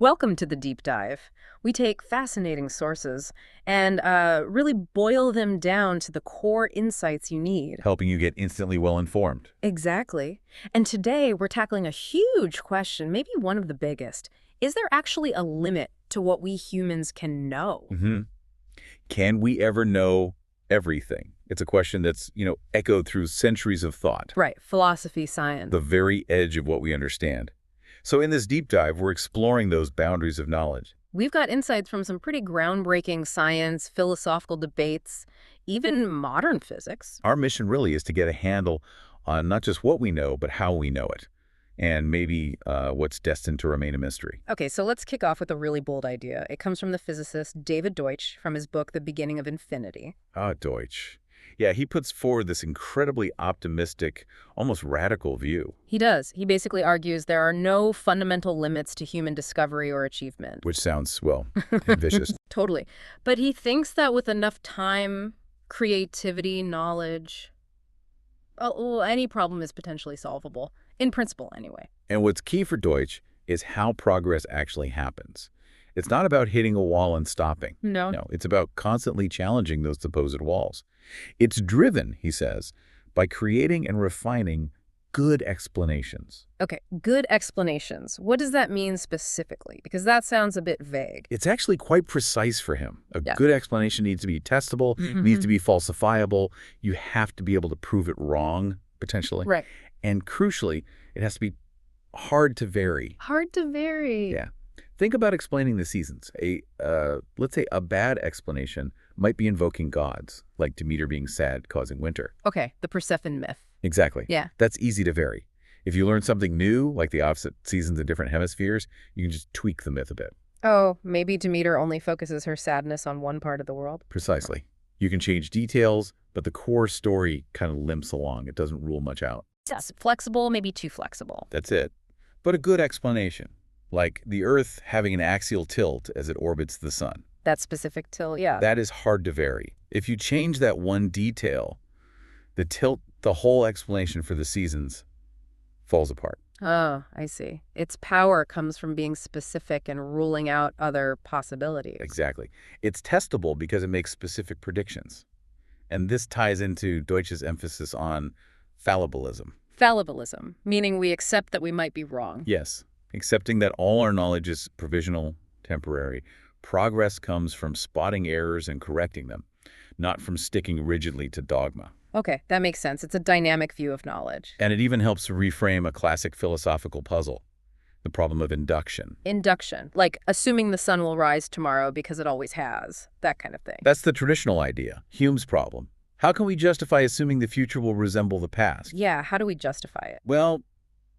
Welcome to the deep dive. We take fascinating sources and really boil them down to the core insights you need. Helping you get instantly well-informed. Exactly. And today we're tackling a huge question, maybe one of the biggest. Is there actually a limit to what we humans can know? Can we ever know everything? It's a question that's, echoed through centuries of thought. Right, philosophy, science. The very edge of what we understand. So in this deep dive, we're exploring those boundaries of knowledge. We've got insights from some pretty groundbreaking science, philosophical debates, even modern physics. Our mission really is to get a handle on not just what we know, but how we know it. And maybe what's destined to remain a mystery. Okay, so let's kick off with a really bold idea. It comes from the physicist David Deutsch from his book, The Beginning of Infinity. Ah, Deutsch. Yeah, he puts forward this incredibly optimistic, almost radical view. He does. He basically argues there are no fundamental limits to human discovery or achievement. Which sounds, well, ambitious. Totally. But he thinks that with enough time, creativity, knowledge, any problem is potentially solvable. In principle, anyway. And what's key for Deutsch is how progress actually happens. It's not about hitting a wall and stopping. No, it's about constantly challenging those supposed walls. It's driven, he says, by creating and refining good explanations. Okay, good explanations. What does that mean specifically? Because that sounds a bit vague. It's actually quite precise for him. A good explanation needs to be testable, needs to be falsifiable. You have to be able to prove it wrong, potentially. Right. And crucially, it has to be hard to vary. Hard to vary. Yeah. Think about explaining the seasons. Let's say a bad explanation might be invoking gods, like Demeter being sad, causing winter. Okay, the Persephone myth. Exactly. Yeah. That's easy to vary. If you learn something new, like the opposite seasons in different hemispheres, you can just tweak the myth a bit. Oh, maybe Demeter only focuses her sadness on one part of the world? Precisely. You can change details, but the core story kind of limps along. It doesn't rule much out. Yes, flexible, maybe too flexible. That's it. But a good explanation, like the Earth having an axial tilt as it orbits the sun. That specific tilt, yeah. That is hard to vary. If you change that one detail, the whole explanation for the seasons falls apart. Oh, I see. Its power comes from being specific and ruling out other possibilities. Exactly. It's testable because it makes specific predictions. And this ties into Deutsch's emphasis on fallibilism. Fallibilism, meaning we accept that we might be wrong. Yes, accepting that all our knowledge is provisional, temporary. Progress comes from spotting errors and correcting them, not from sticking rigidly to dogma. Okay, that makes sense. It's a dynamic view of knowledge. And it even helps to reframe a classic philosophical puzzle, the problem of induction. Induction, like assuming the sun will rise tomorrow because it always has, that kind of thing. That's the traditional idea, Hume's problem. How can we justify assuming the future will resemble the past? Yeah, how do we justify it? Well,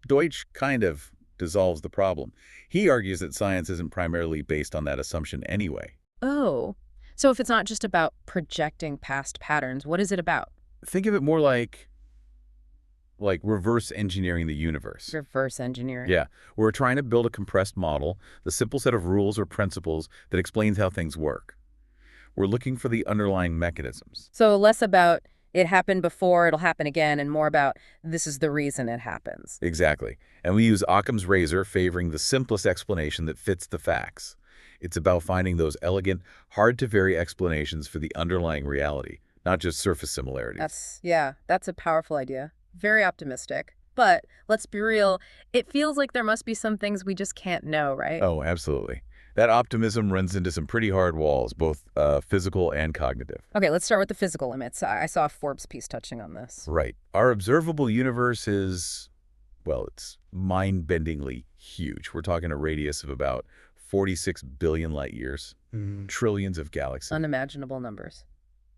Deutsch kind of dissolves the problem. He argues that science isn't primarily based on that assumption anyway. Oh, so if it's not just about projecting past patterns, what is it about? Think of it more like reverse engineering the universe. Reverse engineering. Yeah, we're trying to build a compressed model, the simple set of rules or principles that explains how things work. We're looking for the underlying mechanisms. So less about it happened before, it'll happen again, and more about this is the reason it happens. Exactly. And we use Occam's razor, favoring the simplest explanation that fits the facts. It's about finding those elegant, hard-to-vary explanations for the underlying reality, not just surface similarities. That's a powerful idea. Very optimistic. But let's be real, it feels like there must be some things we just can't know, right? Oh, absolutely. That optimism runs into some pretty hard walls, both physical and cognitive. Okay, let's start with the physical limits. I saw a Forbes piece touching on this. Right. Our observable universe is, well, it's mind-bendingly huge. We're talking a radius of about 46 billion light years, trillions of galaxies. Unimaginable numbers,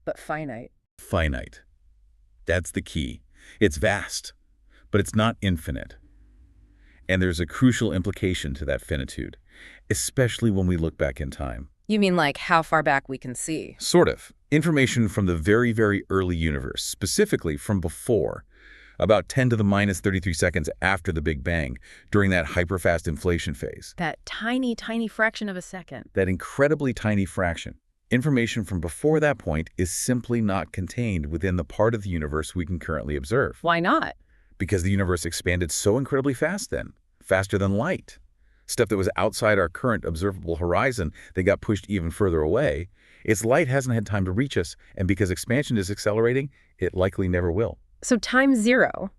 but finite. Finite. That's the key. It's vast, but it's not infinite. And there's a crucial implication to that finitude, especially when we look back in time. You mean like how far back we can see? Sort of. Information from the very, very early universe, specifically from before, about 10 to the minus 33 seconds after the Big Bang, during that hyperfast inflation phase. That tiny, tiny fraction of a second. That incredibly tiny fraction. Information from before that point is simply not contained within the part of the universe we can currently observe. Why not? Because the universe expanded so incredibly fast then, faster than light. stuff that was outside our current observable horizon that got pushed even further away. Its light hasn't had time to reach us, and because expansion is accelerating, it likely never will. So time zero,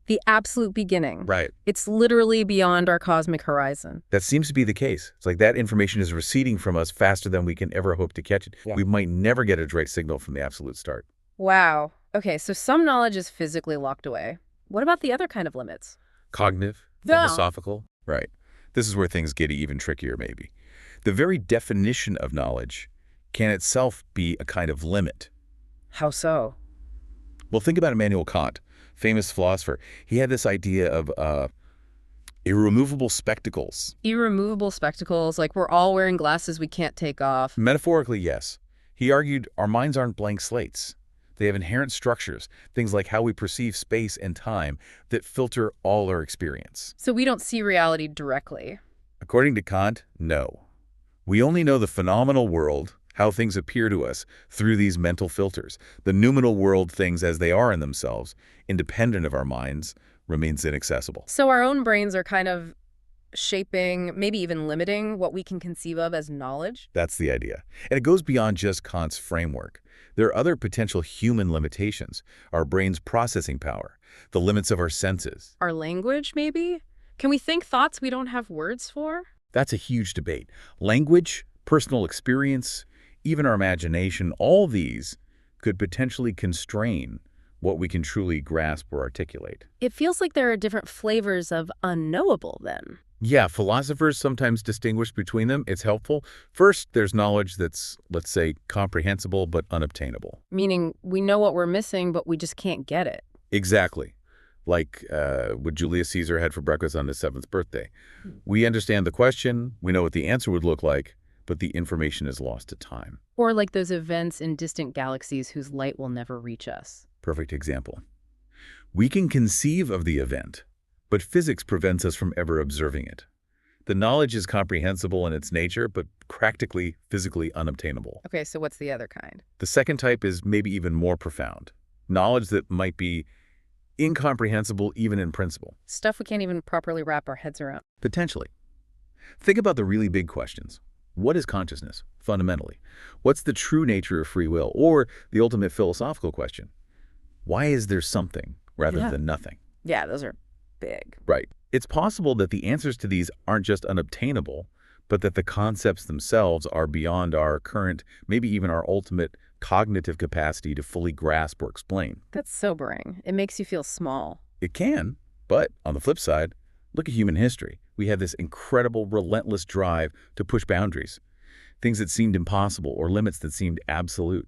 the absolute beginning. Right. It's literally beyond our cosmic horizon. That seems to be the case. It's like that information is receding from us faster than we can ever hope to catch it. Yeah. We might never get a direct signal from the absolute start. Wow. Okay, so some knowledge is physically locked away. What about the other kind of limits? Cognitive, philosophical. Right. This is where things get even trickier, maybe. The very definition of knowledge can itself be a kind of limit. How so? Well, think about Immanuel Kant, famous philosopher. He had this idea of irremovable spectacles. Irremovable spectacles, like we're all wearing glasses we can't take off. Metaphorically, yes. He argued our minds aren't blank slates. They have inherent structures, things like how we perceive space and time, that filter all our experience. So we don't see reality directly. According to Kant, no. We only know the phenomenal world, how things appear to us, through these mental filters. The noumenal world, things as they are in themselves, independent of our minds, remains inaccessible. So our own brains are kind of shaping, maybe even limiting what we can conceive of as knowledge? That's the idea. And it goes beyond just Kant's framework. There are other potential human limitations, our brain's processing power, the limits of our senses. Our language, maybe? Can we think thoughts we don't have words for? That's a huge debate. Language, personal experience, even our imagination, all these could potentially constrain what we can truly grasp or articulate. It feels like there are different flavors of unknowable then. Yeah, philosophers sometimes distinguish between them. It's helpful. First, there's knowledge that's, let's say, comprehensible but unobtainable. Meaning we know what we're missing, but we just can't get it. Exactly. Like what Julius Caesar had for breakfast on his 7th birthday. We understand the question, we know what the answer would look like, but the information is lost to time. Or like those events in distant galaxies whose light will never reach us. Perfect example. We can conceive of the event, but physics prevents us from ever observing it. The knowledge is comprehensible in its nature, but practically, physically unobtainable. Okay, so what's the other kind? The second type is maybe even more profound. Knowledge that might be incomprehensible even in principle. Stuff we can't even properly wrap our heads around. Potentially. Think about the really big questions. What is consciousness, fundamentally? What's the true nature of free will? Or the ultimate philosophical question, why is there something rather than nothing? Yeah, those are big. Right. It's possible that the answers to these aren't just unobtainable, but that the concepts themselves are beyond our current, maybe even our ultimate cognitive capacity to fully grasp or explain. That's sobering. It makes you feel small. It can, but on the flip side, look at human history. We have this incredible, relentless drive to push boundaries, things that seemed impossible or limits that seemed absolute.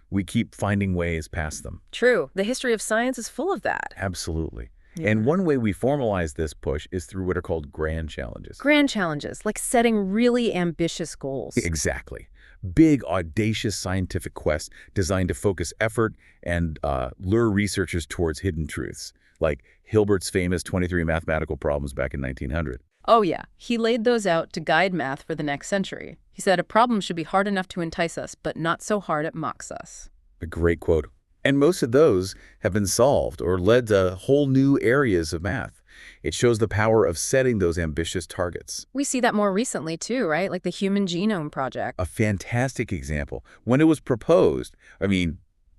We keep finding ways past them. True. The history of science is full of that. Absolutely. Yeah. And one way we formalize this push is through what are called grand challenges. Grand challenges, like setting really ambitious goals. Exactly. Big, audacious scientific quests designed to focus effort and lure researchers towards hidden truths, like Hilbert's famous 23 mathematical problems back in 1900. Oh yeah, he laid those out to guide math for the next century. He said a problem should be hard enough to entice us, but not so hard it mocks us. A great quote. And most of those have been solved or led to whole new areas of math. It shows the power of setting those ambitious targets. We see that more recently too, right? Like the Human Genome Project. A fantastic example. When it was proposed,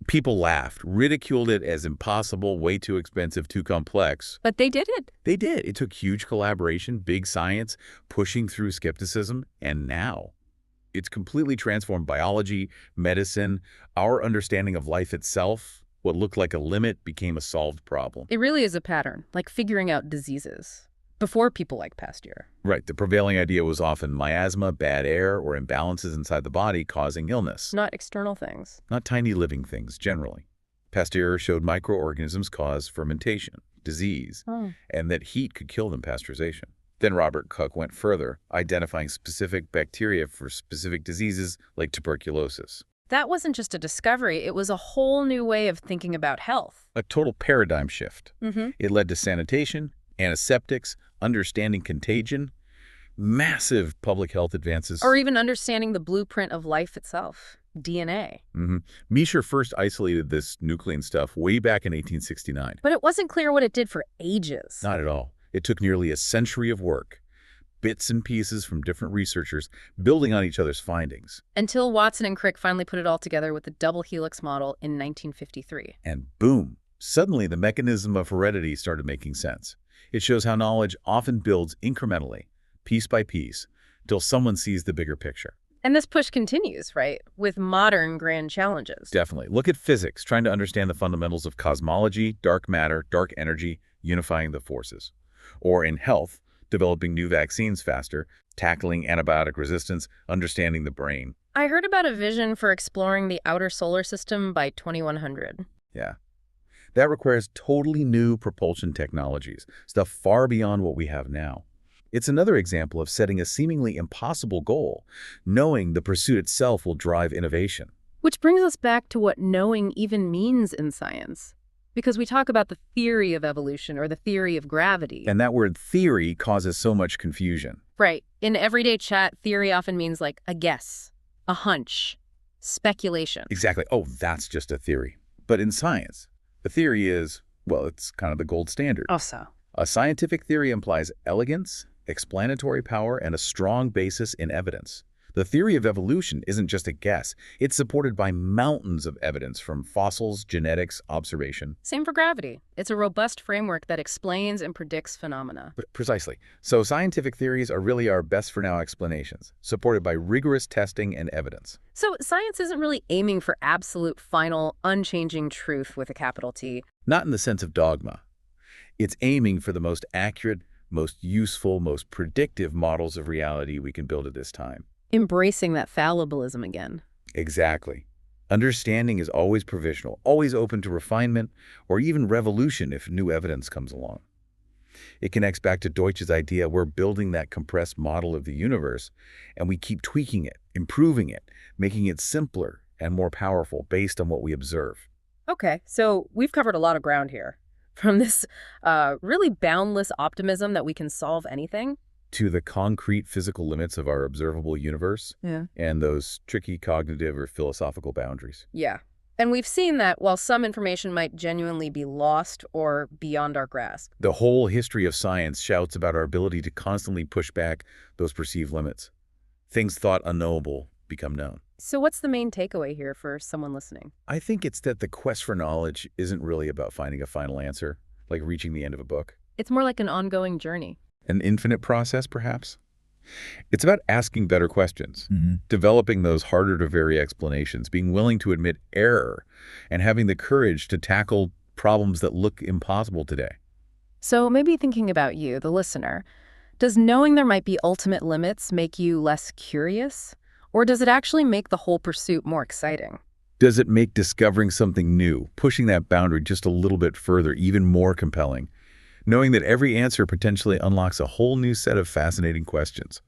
people laughed, ridiculed it as impossible, way too expensive, too complex. But they did it. They did. It took huge collaboration, big science, pushing through skepticism, and now it's completely transformed biology, medicine, our understanding of life itself. What looked like a limit became a solved problem. It really is a pattern, like figuring out diseases, before people like Pasteur. Right. The prevailing idea was often miasma, bad air, or imbalances inside the body causing illness. Not external things. Not tiny living things, generally. Pasteur showed microorganisms cause fermentation, disease, and that heat could kill them, pasteurization. Then Robert Koch went further, identifying specific bacteria for specific diseases like tuberculosis. That wasn't just a discovery, it was a whole new way of thinking about health. A total paradigm shift. It led to sanitation, antiseptics, understanding contagion, massive public health advances. Or even understanding the blueprint of life itself, DNA. Miescher first isolated this nuclein stuff way back in 1869. But it wasn't clear what it did for ages. Not at all. It took nearly a century of work. bits and pieces from different researchers building on each other's findings. Until Watson and Crick finally put it all together with the double helix model in 1953. And boom, suddenly the mechanism of heredity started making sense. It shows how knowledge often builds incrementally, piece by piece, until someone sees the bigger picture. And this push continues, right, with modern grand challenges. Definitely. Look at physics, trying to understand the fundamentals of cosmology, dark matter, dark energy, unifying the forces. Or in health, developing new vaccines faster, tackling antibiotic resistance, understanding the brain. I heard about a vision for exploring the outer solar system by 2100. Yeah. That requires totally new propulsion technologies, stuff far beyond what we have now. It's another example of setting a seemingly impossible goal, knowing the pursuit itself will drive innovation. Which brings us back to what knowing even means in science. Because we talk about the theory of evolution or the theory of gravity. And that word theory causes so much confusion. Right. In everyday chat, theory often means like a guess, a hunch, speculation. Exactly. Oh, that's just a theory. But in science, the theory is, well, it's kind of the gold standard. Oh, so. A scientific theory implies elegance, explanatory power, and a strong basis in evidence. The theory of evolution isn't just a guess. It's supported by mountains of evidence from fossils, genetics, observation. Same for gravity. It's a robust framework that explains and predicts phenomena. Precisely. So scientific theories are really our best-for-now explanations, supported by rigorous testing and evidence. So science isn't really aiming for absolute, final, unchanging truth with a capital T. Not in the sense of dogma. It's aiming for the most accurate, most useful, most predictive models of reality we can build at this time. Embracing that fallibilism again. Exactly. Understanding is always provisional, always open to refinement or even revolution if new evidence comes along. It connects back to Deutsch's idea we're building that compressed model of the universe, and we keep tweaking it, improving it, making it simpler and more powerful based on what we observe. Okay, so we've covered a lot of ground here. From this really boundless optimism that we can solve anything. To the concrete physical limits of our observable universe. Yeah. And those tricky cognitive or philosophical boundaries. Yeah. And we've seen that while some information might genuinely be lost or beyond our grasp. The whole history of science shouts about our ability to constantly push back those perceived limits. Things thought unknowable become known. So what's the main takeaway here for someone listening? I think it's that the quest for knowledge isn't really about finding a final answer, like reaching the end of a book. It's more like an ongoing journey. An infinite process, perhaps? It's about asking better questions, developing those harder-to-vary explanations, being willing to admit error, and having the courage to tackle problems that look impossible today. So maybe thinking about you, the listener, does knowing there might be ultimate limits make you less curious? Or does it actually make the whole pursuit more exciting? Does it make discovering something new, pushing that boundary just a little bit further, even more compelling? Knowing that every answer potentially unlocks a whole new set of fascinating questions.